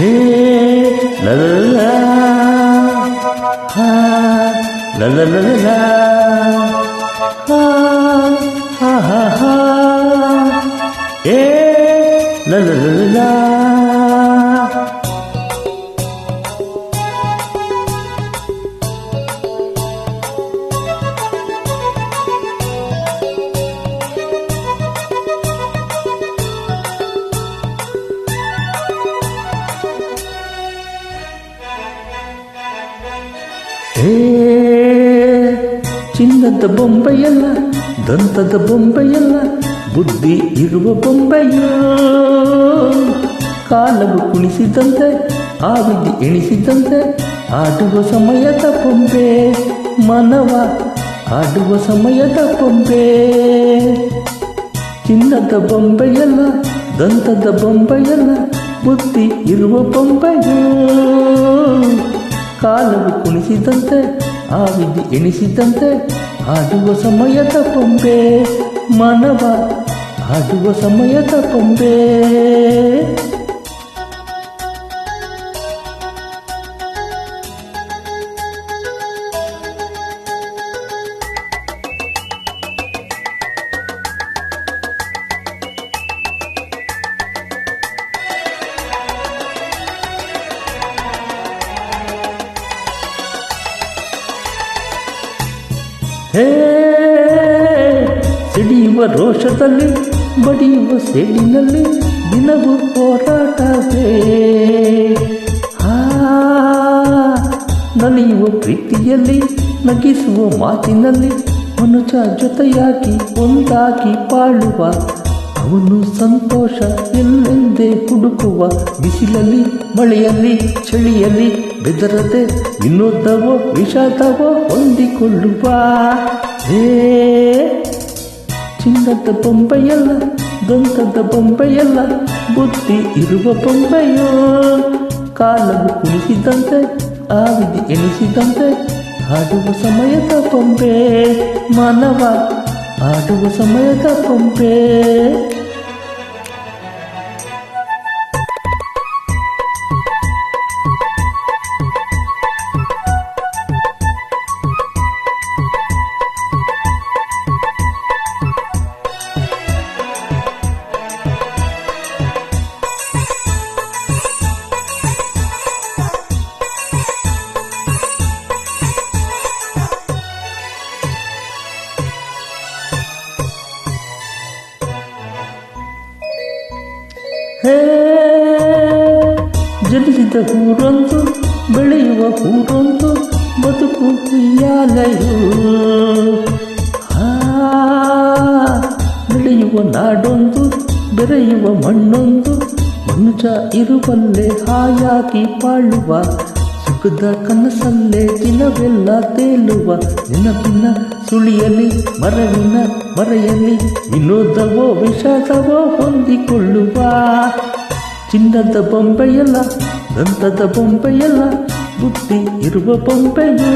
ಹೇ ಲಲ ಹಾ ಲಲ ಹಾ ಹಾ ಹಾ ಏ ಲಲ ಚಿನ್ನದ ಬೊಂಬೆಯಲ್ಲ, ದಂತದ ಬೊಂಬೆಯಲ್ಲ, ಬುದ್ಧಿ ಇರುವ ಬೊಂಬೆಯೋ. ಕಾಲವು ಕುಣಿಸಿದಂತೆ, ಆವಿದಿ ಎಣಿಸಿದಂತೆ, ಆಡುವ ಸಮಯದ ಬೊಂಬೆ ಮನವ, ಆಡುವ ಸಮಯದ ಬೊಂಬೆ. ಚಿನ್ನದ ಬೊಂಬೆಯಲ್ಲ, ದಂತದ ಬೊಂಬೆಯಲ್ಲ, ಬುದ್ಧಿ ಇರುವ ಬೊಂಬೆಯೋ. ಕಾಲವು ಕುಣಿಸಿದಂತೆ, ಆವಿದಿ ಎಣಿಸಿದಂತೆ, ಆಡುವ ಸಮಯದ ಬೊಂಬೆ ಮನವ, ಆಡುವ ಸಮಯದ ಬೊಂಬೆ. ಹೇ ಸಿಡಿಯುವ ರೋಷದಲ್ಲಿ, ಬಡಿಯುವ ಸೇಡಿನಲ್ಲಿ, ದಿನವೂ ಹೋರಾಟವೇ. ನಲಿಯುವ ಪ್ರೀತಿಯಲ್ಲಿ, ನಗಿಸುವ ಮಾತಿನಲ್ಲಿ, ಮನುಜ ಜೊತೆಯಾಗಿ ಒಂದಾಗಿ ಬಾಳುವ. ಅವನು ಸಂತೋಷ ಎಲ್ಲೆಂದೇ ಹುಡುಕುವ. ಬಿಸಿಲಲ್ಲಿ, ಮಳೆಯಲ್ಲಿ, ಚಳಿಯಲ್ಲಿ ಬೆದರದೆ ವಿನೋದವೋ ವಿಷಾದವೋ ಹೊಂದಿಕೊಳ್ಳುವ. ಹೇ ಚಿನ್ನದ ಬೊಂಬೆಯಲ್ಲ, ದಂತದ ಬೊಂಬೆಯಲ್ಲ, ಬುದ್ಧಿ ಇರುವ ಬೊಂಬೆಯೋ. ಕಾಲವು ಕುಣಿಸಿದಂತೆ, ಆವಿದಿ ಎಣಿಸಿದಂತೆ, ಆಡುವ ಸಮಯದ ಬೊಂಬೆ ಮನವ, ಆಡುವ ಸಮಯದ ಬೊಂಬೆ. ಹೇ ಜನಿಸಿದ ಹೂರೊಂದು, ಬೆಳೆಯುವ ಹೂರೊಂದು, ಬದುಕು ಉಯ್ಯಾಲೆಯೋ. ಬೆಳೆಯುವ ನಾಡೊಂದು, ಬೆರೆಯುವ ಮಣ್ಣೊಂದು, ಮನುಜ ಇರುವಲ್ಲೇ ಹಾಯಾಗಿ ಬಾಳುವ. ಸುಖದ ಕನಸಲ್ಲೇ ದಿನವೆಲ್ಲ ತೇಲುವ. ನೆನಪಿನ ಸುಳಿಯಲ್ಲಿ, ಮರವಿನ ಮರೆಯಲ್ಲಿ, ವಿನೋದವೋ ವಿಷಾದವೋ ಹೊಂದಿಕೊಳ್ಳುವ. ಚಿನ್ನದ ಬೊಂಬೆಯಲ್ಲ, ದಂತದ ಬೊಂಬೆಯಲ್ಲ, ಬುದ್ಧಿ ಇರುವ ಬೊಂಬೆಯೋ.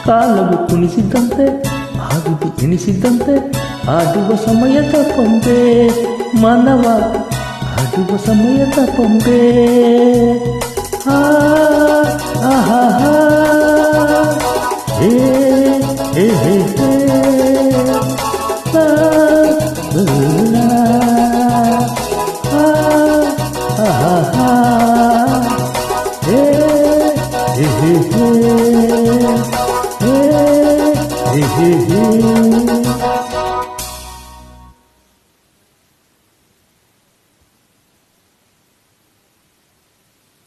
ಕಾಲವು ಕುಣಿಸಿದಂತೆ, ಆವಿದಿ ಎಣಿಸಿದಂತೆ, ಆಡುವ ಸಮಯದ ಬೊಂಬೆ ಮನವ, ಆಡುವ ಸಮಯದ ಬೊಂಬೆ. ಹೇ ಹೇ ಹೇ ಹೇ ಹೇ ಹೇ ಹೇ ಹೇ ಹೇ ಹೇ.